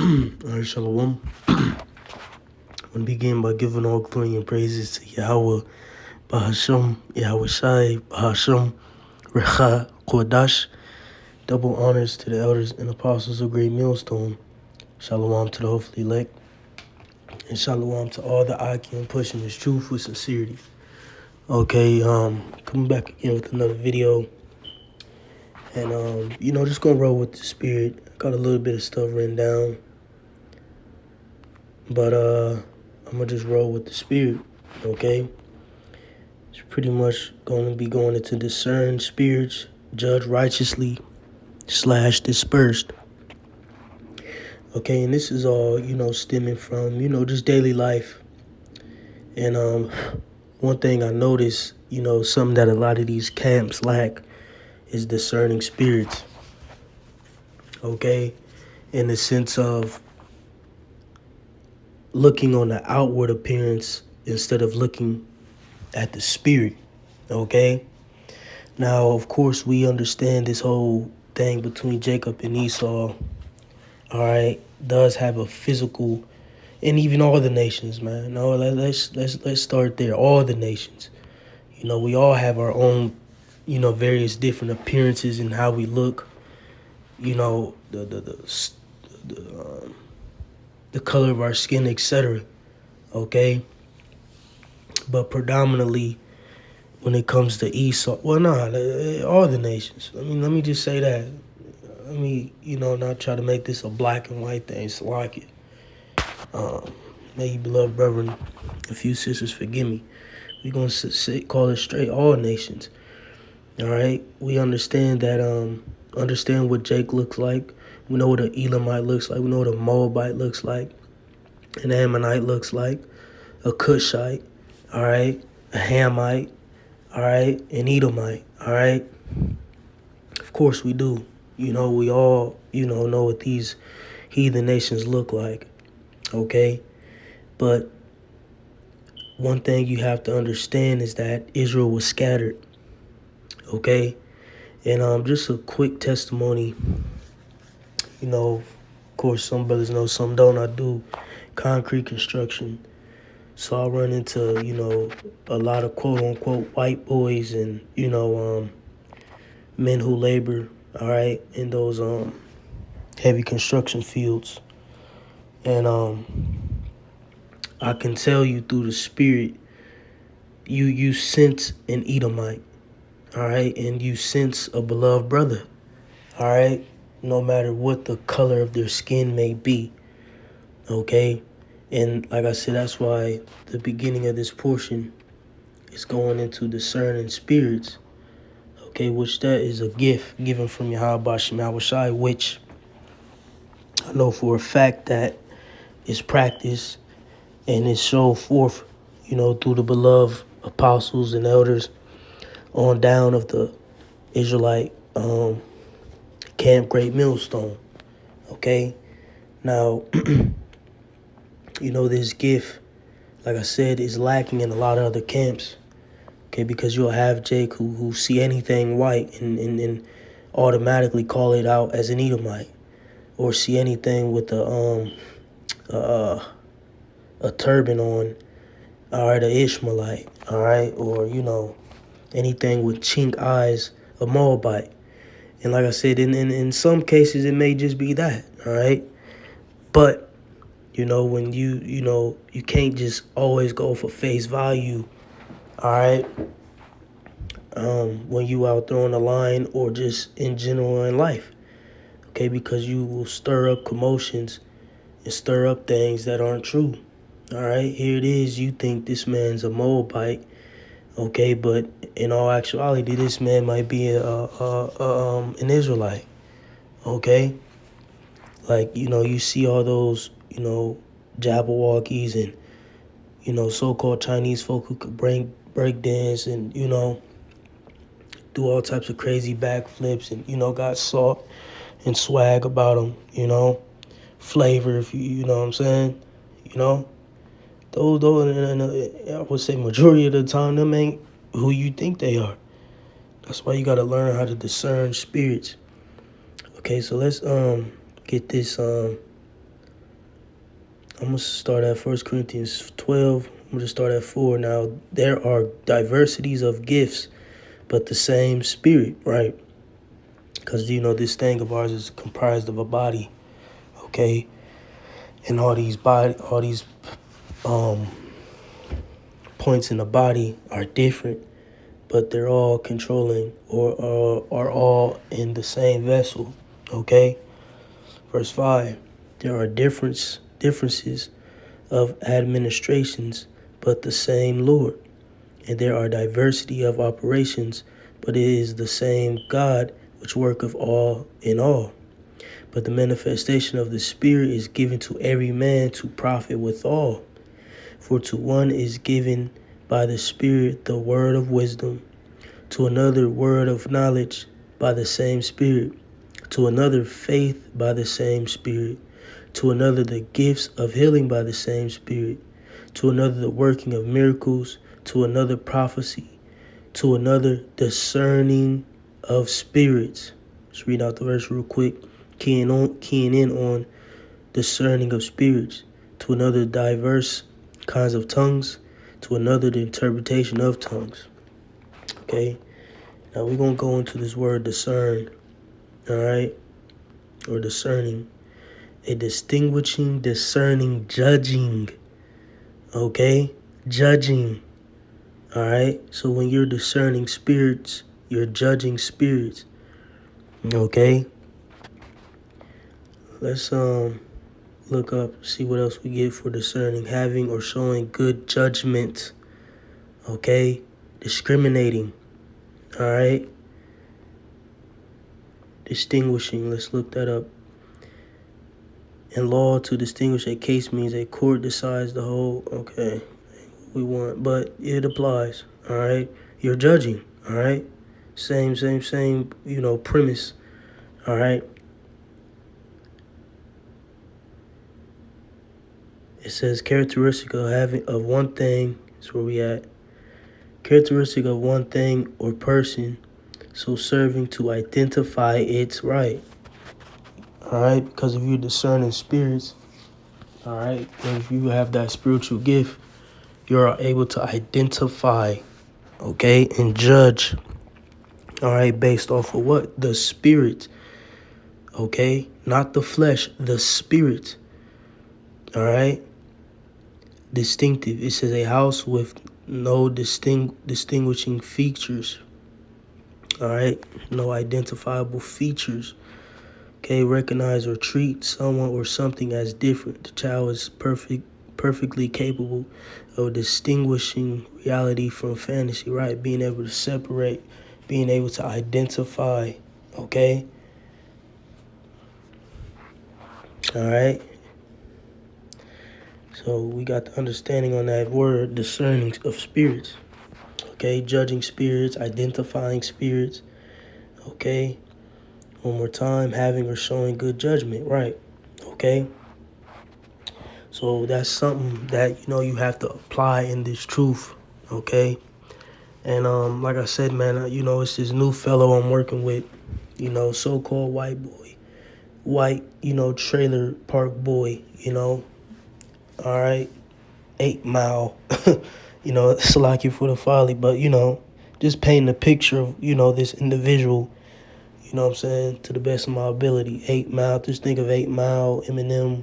Alright, Shalom. I want to begin by giving all glory and praises to Yahweh, Bahasham, Yahweh Shai, Bahasham, Recha, Kodash. Double honors to the elders and apostles of Great Millstone. Shalom to the hopefully elect. And shalom to all the Akim pushing this truth with sincerity. Okay, coming back again with another video. And, just gonna roll with the spirit. I got a little bit of stuff written down. But I'm gonna just roll with the spirit, okay? It's pretty much gonna be going into discern spirits, judge righteously, / dispersed. Okay, and this is all, stemming from, just daily life. And one thing I noticed, something that a lot of these camps lack is discerning spirits. Okay? In the sense of looking on the outward appearance instead of looking at the spirit. Okay? Now, of course, we understand this whole thing between Jacob and Esau, all right, does have a physical, and even all the nations, man. No, let's start there. All the nations. We all have our own, various different appearances and how we look. The color of our skin, etc. Okay? But predominantly, when it comes to Esau, all the nations. Let me just say that. Let me, not try to make this a black and white thing. It's like it. May you, beloved brethren, a few sisters, forgive me. We're going to call it straight all nations. All right? We understand that, understand what Jake looks like. We know what an Elamite looks like. We know what a Moabite looks like. An Ammonite looks like. A Cushite. All right? A Hamite. All right? An Edomite. All right? Of course we do. We all, know what these heathen nations look like. Okay? But one thing you have to understand is that Israel was scattered. Okay? And just a quick testimony. Of course, some brothers know, some don't. I do concrete construction. So I run into, a lot of quote-unquote white boys and, men who labor, all right, in those heavy construction fields. And I can tell you through the spirit, you sense an Edomite, all right, and you sense a beloved brother, all right, no matter what the color of their skin may be, okay? And like I said, that's why the beginning of this portion is going into discerning spirits, okay, which that is a gift given from Yahweh Shai, which I know for a fact that is practiced and is shown forth, through the beloved apostles and elders on down of the Israelite Camp Great Millstone, okay? Now, this gift, like I said, is lacking in a lot of other camps, okay, because you'll have Jake who see anything white and automatically call it out as an Edomite, or see anything with a turban on, all right, an Ishmaelite, all right, or, anything with chink eyes, a Moabite. And like I said, in some cases, it may just be that, all right? But, when you can't just always go for face value, all right? When you out there on the line or just in general in life, okay? Because you will stir up commotions and stir up things that aren't true, all right? Here it is, you think this man's a Moabite, okay? But in all actuality, this man might be an Israelite, okay? Like, you see all those, Jabberwockies and, so-called Chinese folk who could break dance and, do all types of crazy backflips and, got salt and swag about them, flavor, if you know what I'm saying, Those, and I would say majority of the time, them ain't who you think they are. That's why you got to learn how to discern spirits. Okay, so let's get this I'm going to start at 1 Corinthians 12. I'm going to start at 4. Now, there are diversities of gifts, but the same Spirit, right? Because, this thing of ours is comprised of a body, okay? And all these points in the body are different, but they're all controlling or are all in the same vessel, okay? Verse 5, there are differences of administrations, but the same Lord. And there are diversity of operations, but it is the same God which worketh all in all. But the manifestation of the Spirit is given to every man to profit withal. For to one is given by the Spirit the word of wisdom, to another word of knowledge by the same Spirit, to another faith by the same Spirit, to another the gifts of healing by the same Spirit, to another the working of miracles, to another prophecy, to another discerning of spirits. Let's read out the verse real quick, keying in on discerning of spirits, to another diverse kinds of tongues, to another the interpretation of tongues. Okay, now we're going to go into this word discern, all right, or discerning. A distinguishing, discerning, judging, okay, judging, all right. So when you're discerning spirits, you're judging spirits, okay. Let's look up, see what else we get for discerning. Having or showing good judgment, okay. Discriminating, all right. Distinguishing, let's look that up. In law, to distinguish a case means a court decides the whole, okay, we want, but it applies, all right. You're judging, all right. Same, premise, all right. It says characteristic of one thing. That's where we at. Characteristic of one thing or person, so serving to identify its right. All right, because if you're discerning spirits, all right, if you have that spiritual gift, you're able to identify, okay, and judge, all right, based off of what? The spirit, okay, not the flesh, the spirit, all right. Distinctive, it says a house with no distinguishing features, all right, no identifiable features. Okay, recognize or treat someone or something as different. The child is perfectly capable of distinguishing reality from fantasy, right? Being able to separate, being able to identify, okay? All right. So we got the understanding on that word, discerning of spirits. Okay, judging spirits, identifying spirits. Okay. One more time, having or showing good judgment, right? Okay. So that's something that, you have to apply in this truth, okay? And like I said, man, it's this new fellow I'm working with, so-called white boy. White, trailer park boy, all right? 8 Mile, Salaki for the folly, but, just painting a picture of, this individual, you know what I'm saying, to the best of my ability. 8 Mile, just think of 8 Mile, Eminem,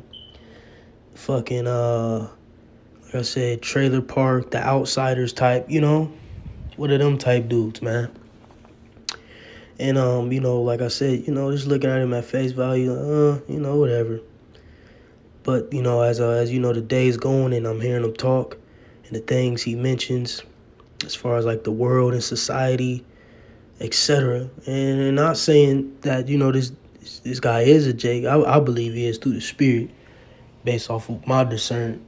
fucking, like I said, trailer park, the outsiders type, what are them type dudes, man? And, like I said, just looking at him at face value, whatever. But, as the day's going and I'm hearing him talk and the things he mentions as far as like the world and society, etc. And not saying that, this guy is a Jake. I believe he is through the spirit based off of my discernment.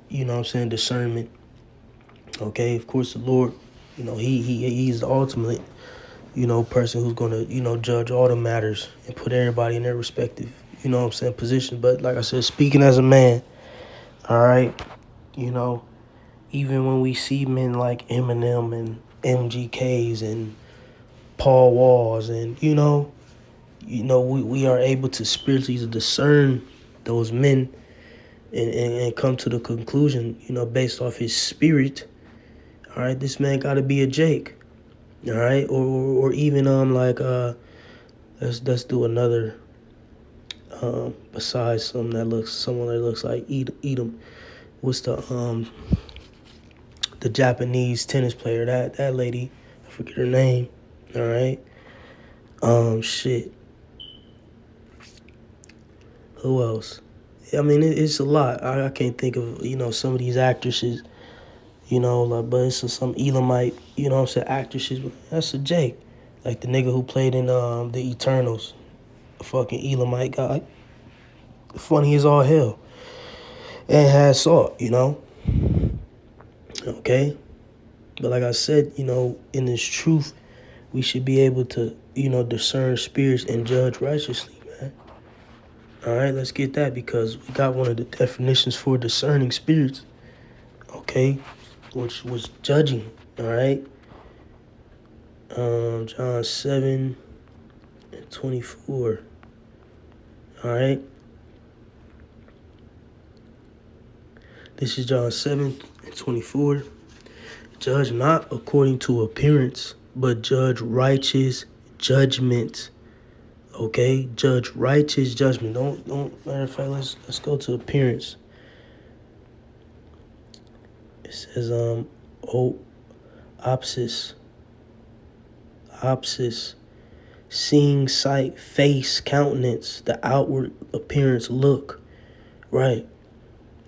Okay, of course, the Lord, he's the ultimate, person who's going to, judge all the matters and put everybody in their respective, position. But like I said, speaking as a man, all right, even when we see men like Eminem and MGKs and Paul Walls and, we are able to spiritually discern those men and come to the conclusion, based off his spirit, all right, this man got to be a Jake, all right, or even like let's do another besides someone that looks like Edom. What's the Japanese tennis player, that lady, I forget her name, all right, shit, who else? I mean, it's a lot. I can't think of, some of these actresses, but it's some Elamite, I'm saying, actresses. That's a Jake. Like the nigga who played in the Eternals, a fucking Elamite guy. Funny as all hell. And has salt, Okay? But like I said, in this truth, we should be able to, discern spirits and judge righteously, man. All right, let's get that, because we got one of the definitions for discerning spirits, okay, which was judging, all right? John 7:24, all right? This is John 7:24. Judge not according to appearance, but judge righteous judgment. Okay, judge righteous judgment. Don't. Matter of fact, let's go to appearance. It says opsis, seeing, sight, face, countenance, the outward appearance, look, right?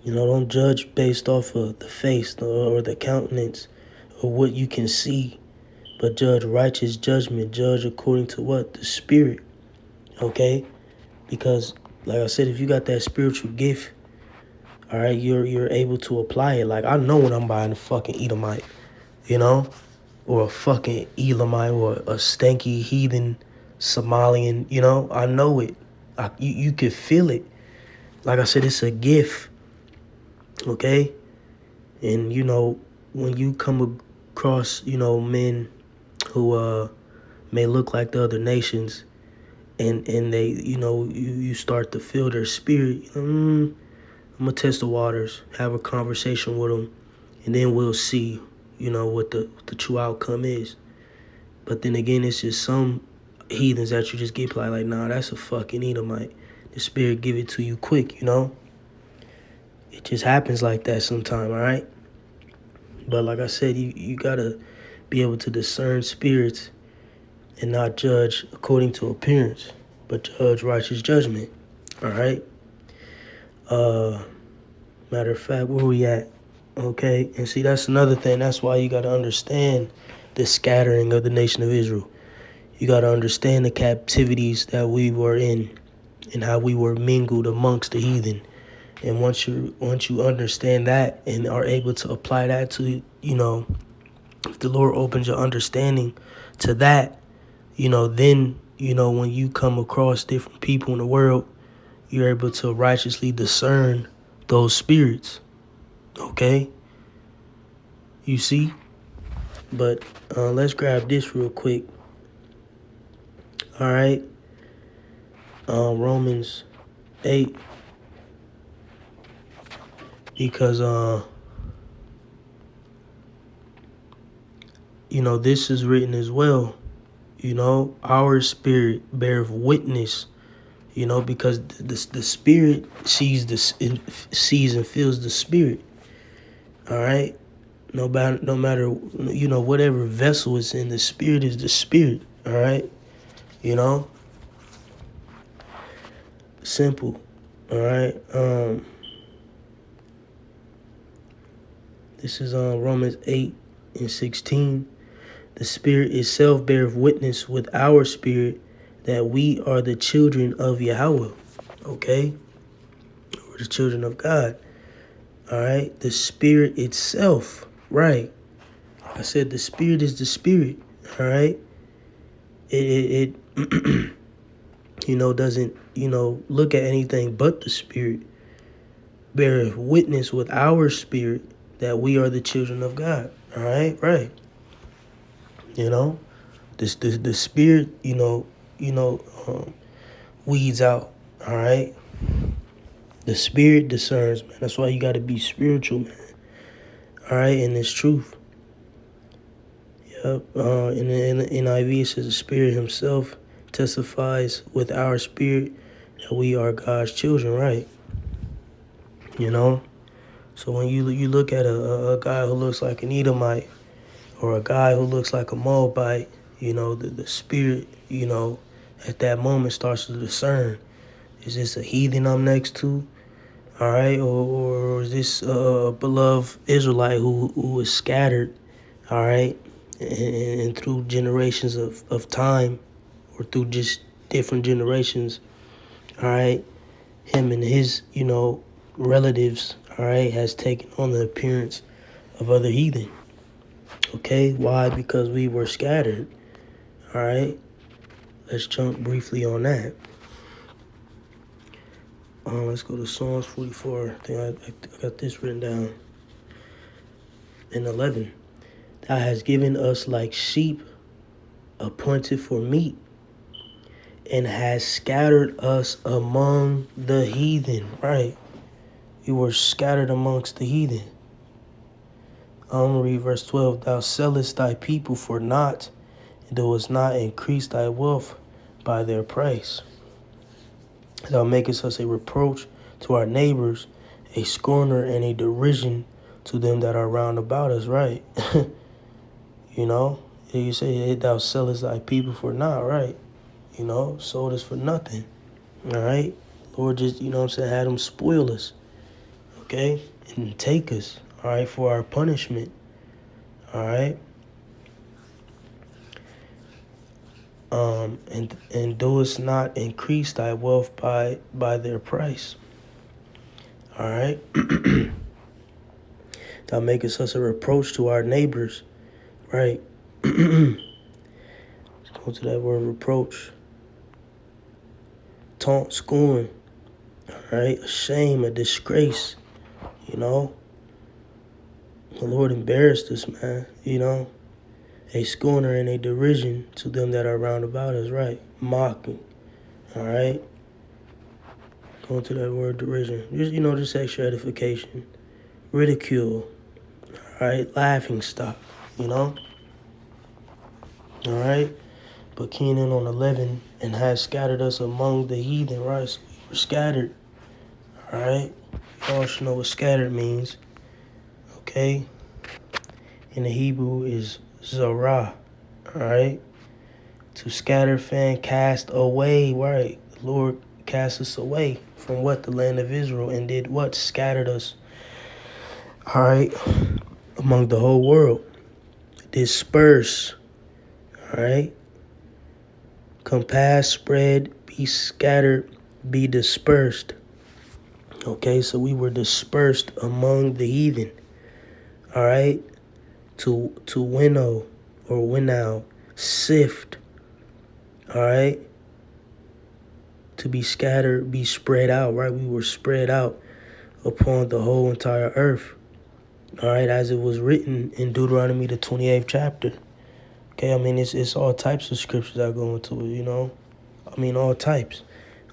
Don't judge based off of the face or the countenance or what you can see, but judge righteous judgment. Judge according to what? The spirit, okay? Because, like I said, if you got that spiritual gift, all right, you're able to apply it. Like, I know when I'm buying a fucking Edomite, or a fucking Elamite, or a stanky heathen Somalian, I know it. You can feel it. Like I said, it's a gift, okay? And, when you come across, men who may look like the other nations, and they, you start to feel their spirit, I'm going to test the waters, have a conversation with them, and then we'll see, what the true outcome is. But then again, it's just some heathens that you just get like, nah, that's a fucking Edomite. The spirit give it to you quick, It just happens like that sometime, all right? But like I said, you got to be able to discern spirits and not judge according to appearance, but judge righteous judgment, all right? Matter of fact, where we at? Okay, and see, that's another thing. That's why you got to understand the scattering of the nation of Israel. You got to understand the captivities that we were in and how we were mingled amongst the heathen. And once you understand that and are able to apply that to, if the Lord opens your understanding to that, then, when you come across different people in the world, you're able to righteously discern those spirits. Okay? You see? But let's grab this real quick. All right? Romans 8. Because, this is written as well. Our spirit beareth witness, because the spirit sees and feels the spirit. All right? No matter, whatever vessel it's in, the spirit is the spirit. All right? Simple. All right? This is Romans 8:16. The Spirit itself beareth witness with our spirit that we are the children of Yahweh. Okay? We're the children of God. All right? The Spirit itself. Right. I said the Spirit is the Spirit. All right? It doesn't, look at anything but the Spirit. Beareth witness with our spirit that we are the children of God. All right? Right. The spirit, weeds out, all right? The spirit discerns, man. That's why you got to be spiritual, man. All right, and it's truth. Yep. In the NIV, it says the Spirit Himself testifies with our spirit that we are God's children, right? You know. So when you look at a guy who looks like an Edomite or a guy who looks like a Moabite, you know, the spirit, you know, at that moment starts to discern: is this a heathen I'm next to? All right, or is this a beloved Israelite who was scattered? All right, and through generations of time, or through just different generations, all right, him and his, you know, relatives, all right, has taken on the appearance of other heathen. Okay, why? Because we were scattered. All right, let's jump briefly on that. Let's go to Psalms 44. I think I got this written down in 11. Thou hast given us like sheep appointed for meat, and has scattered us among the heathen. Right. We were scattered amongst the heathen. I'm going to read verse 12. Thou sellest thy people for naught, and doest not increase thy wealth by their price. Thou makest us a reproach to our neighbors, a scorner and a derision to them that are round about us. Right. You know, you say, hey, thou sellest thy people for naught, right? You know, sold us for nothing. All right. Lord just, you know what I'm saying, had them spoil us. Okay. And take us, all right, for our punishment. All right. And doest not increase thy wealth by their price. All right. Thou makest us a reproach to our neighbors. Right. Let's go to that word reproach. Taunt, scorn. All right. A shame, a disgrace. You know. The Lord embarrassed us, man. You know. A scorner and a derision to them that are round about us. Right. Mocking. All right. Going to that word derision. Just, you know, just extra edification. Ridicule. All right. Laughing stock. You know. All right. But keying on 11, and has scattered us among the heathen, right? So we were scattered. All right. You all should know what scattered means. Okay. In the Hebrew is zarah. All right. To scatter, fan, cast away. Right. The Lord cast us away from what? The land of Israel, and did what? Scattered us. All right. Among the whole world. Disperse. All right. Compass, spread, be scattered, be dispersed. Okay, so we were dispersed among the heathen. All right, to winnow or winnow, sift. All right, to be scattered, be spread out. Right, we were spread out upon the whole entire earth. All right, as it was written in Deuteronomy the 28th chapter. Okay, I mean it's all types of scriptures that go into it. You know, I mean all types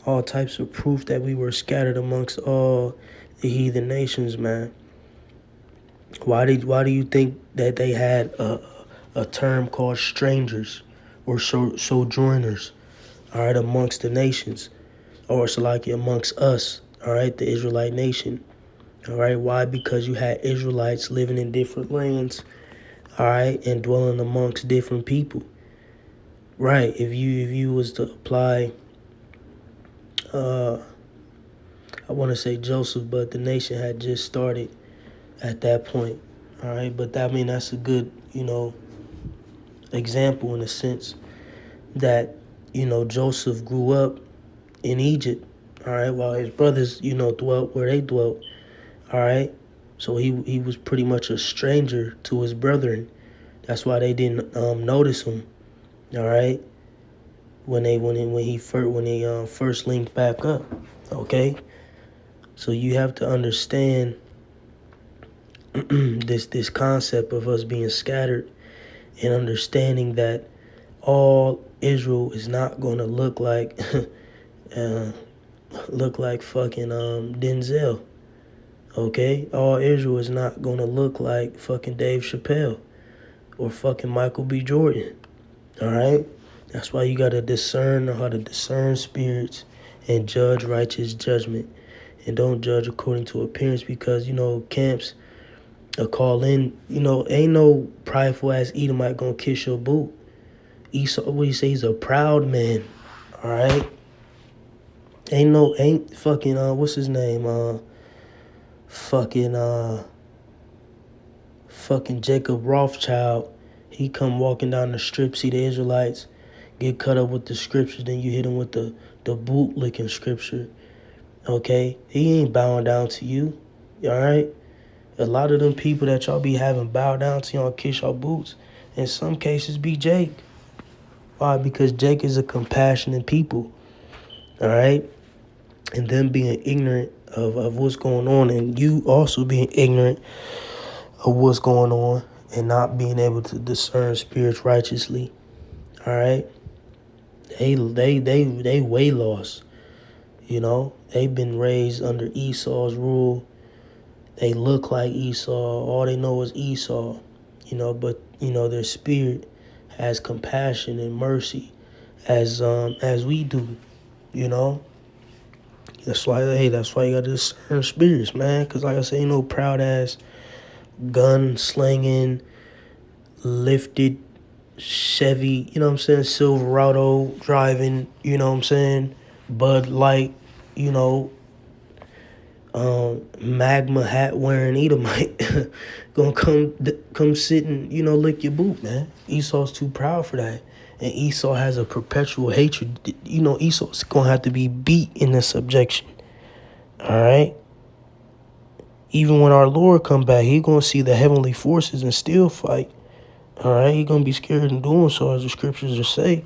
of proof that we were scattered amongst all the heathen nations, man. Why do you think that they had a term called strangers or sojourners, all right, amongst the nations, or it's like amongst us, all right, the Israelite nation, all right? Why? Because you had Israelites living in different lands, all right, and dwelling amongst different people, right? If you was to apply, I want to say Joseph, but the nation had just started at that point. All right, but I mean that's a good, you know, example in a sense that, you know, Joseph grew up in Egypt, all right, while his brothers, you know, dwelt where they dwelt, all right. So he was pretty much a stranger to his brethren. That's why they didn't notice him, all right, when he first linked back up, okay. So you have to understand this concept of us being scattered, and understanding that all Israel is not going to look like look like fucking Denzel. Okay? All Israel is not gonna look like fucking Dave Chappelle or fucking Michael B. Jordan. Alright? That's why you gotta know how to discern spirits and judge righteous judgment. And don't judge according to appearance, because, camps call in, ain't no prideful ass Edomite gonna kiss your boot. Esau, what do you say? He's a proud man. Alright? Ain't fucking, what's his name? Fucking Jacob Rothschild. He come walking down the strip, see the Israelites get cut up with the scriptures, then you hit him with the bootlicking scripture. Okay? He ain't bowing down to you. Alright? A lot of them people that y'all be having bow down to y'all, kiss y'all boots, in some cases be Jake. Why? Because Jake is a compassionate people. Alright? And them being ignorant of what's going on, and you also being ignorant of what's going on and not being able to discern spirits righteously. Alright? They way lost. They've been raised under Esau's rule. They look like Esau. All they know is Esau. But their spirit has compassion and mercy as we do. That's why you gotta discern spirits, man. Cause like I say, ain't no proud ass gun slinging, lifted Chevy, Silverado driving, Bud Light, magma hat wearing Edomite gonna come sit and lick your boot, man. Esau's too proud for that, and Esau has a perpetual hatred. Esau's gonna have to be beat into subjection. All right. Even when our Lord come back, he gonna see the heavenly forces and still fight. All right, he gonna be scared in doing so, as the scriptures say.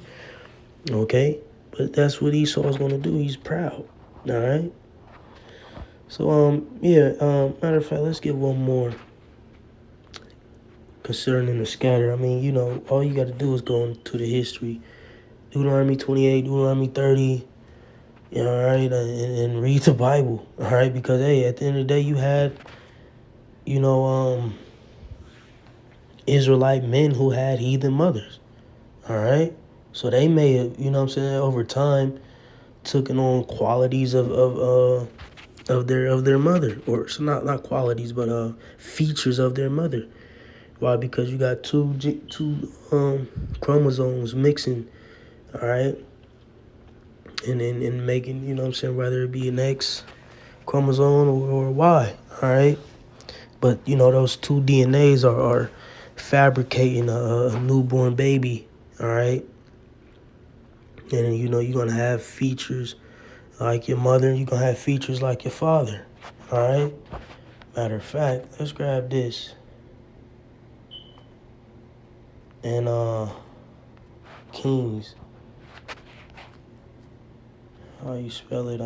Okay, but that's what Esau is gonna do. He's proud. All right. So matter of fact, let's get one more concerning the scatter. I mean, all you got to do is go into the history, Deuteronomy 28, Deuteronomy 30. All right, and read the Bible. All right, because hey, at the end of the day, you had, Israelite men who had heathen mothers. All right, so they may have, over time, taken on qualities of their mother, or so not qualities, but features of their mother. Why? Because you got two chromosomes mixing, all right, and making, whether it be an X chromosome or a Y, all right. But those two DNAs are fabricating a newborn baby, all right. And you're gonna have features like your mother, you're gonna have features like your father. All right. Matter of fact, let's grab this. And Kings. How you spell it?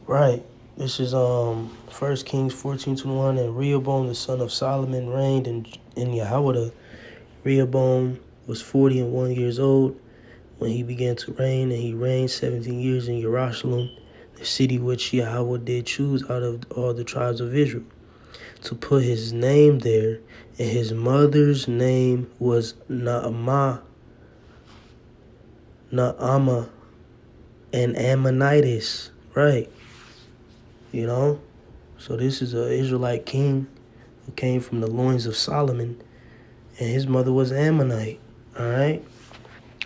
Right. This is 1 Kings 14:21. And Rehoboam the son of Solomon reigned in Yahweh. Rehoboam was 41 years old when he began to reign, and he reigned 17 years in Jerusalem, the city which Yahweh did choose out of all the tribes of Israel, to put his name there. And his mother's name was Naamah, and Ammonitis. Right. So this is an Israelite king who came from the loins of Solomon, and his mother was Ammonite. All right.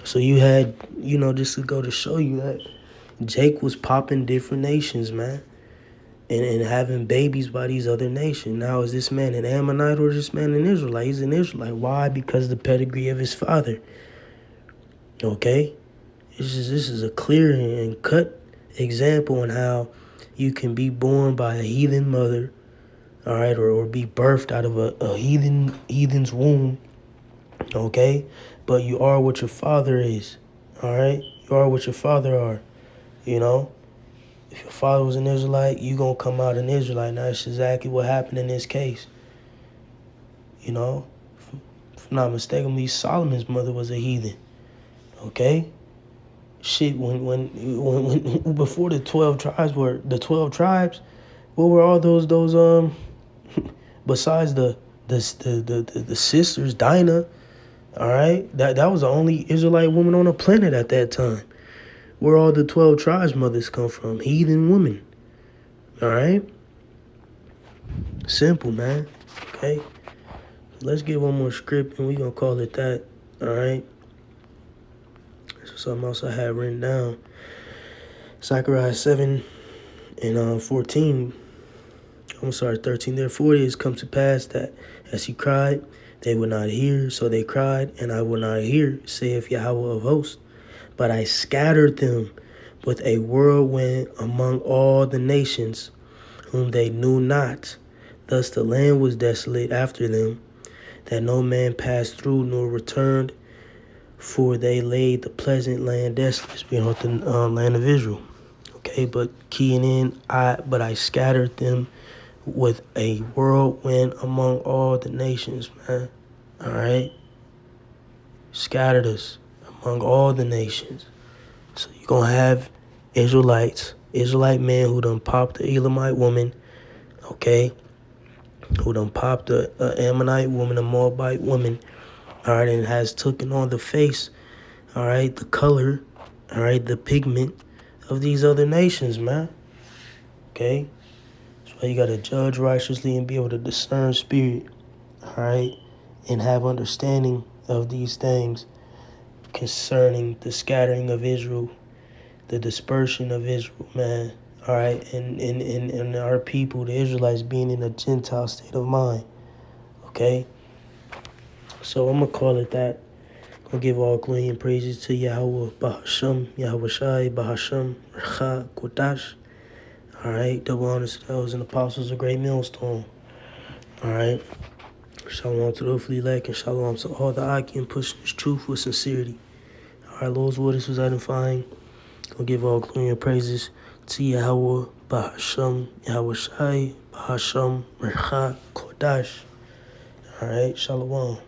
So you had, just to go to show you that Jake was popping different nations, man, and having babies by these other nations. Now, is this man an Ammonite or is this man an Israelite? He's an Israelite. Why? Because of the pedigree of his father. Okay? This is a clear and cut example on how you can be born by a heathen mother, all right, or be birthed out of a heathen's womb, okay? But you are what your father is, all right? You are what your father are, If your father was an Israelite, you gonna come out an Israelite. Now, that's exactly what happened in this case, From I'm not mistaken, Solomon's mother was a heathen. Okay? Shit, when before the 12 tribes, what were all those besides the sisters, Dinah, all right? That was the only Israelite woman on the planet at that time. Where all the 12 tribes mothers come from, heathen women. All right? Simple, man. Okay? Let's get one more script and we're going to call it that. All right? So something else I had written down. Zechariah 7 and 14. I'm sorry, 13. Therefore it has come to pass that as he cried, they would not hear. So they cried, and I will not hear, saith Yahweh of hosts. But I scattered them with a whirlwind among all the nations, whom they knew not. Thus the land was desolate after them, that no man passed through nor returned, for they laid the pleasant land desolate. Speaking of the land of Israel. Okay, but keying in, but I scattered them with a whirlwind among all the nations, man. All right? Scattered us among all the nations. So you're going to have Israelite men who done popped the Elamite woman, okay? Who done popped the Ammonite woman, a Moabite woman, all right? And has taken on the face, all right, the color, all right, the pigment of these other nations, man. Okay? That's why you got to judge righteously and be able to discern spirit, all right? And have understanding of these things concerning the scattering of Israel, the dispersion of Israel, man. All right, and our people, the Israelites, being in a Gentile state of mind. Okay? So I'm going to call it that. I'm going to give all glory and praises to Yahweh Bahasham, Yahweh Shai, Bahasham, Recha, Kodash. All right, double honors to those and apostles, a great millstone. All right. Shalom to the Ufli Lek and shalom to all the Akim pushing this truth with sincerity. All right, Lord's word is edifying. Gonna give all glory and praises to Yahweh, Bahasham, Yahweh Shai, Bahasham, Recha, Kodash. All right, shalom.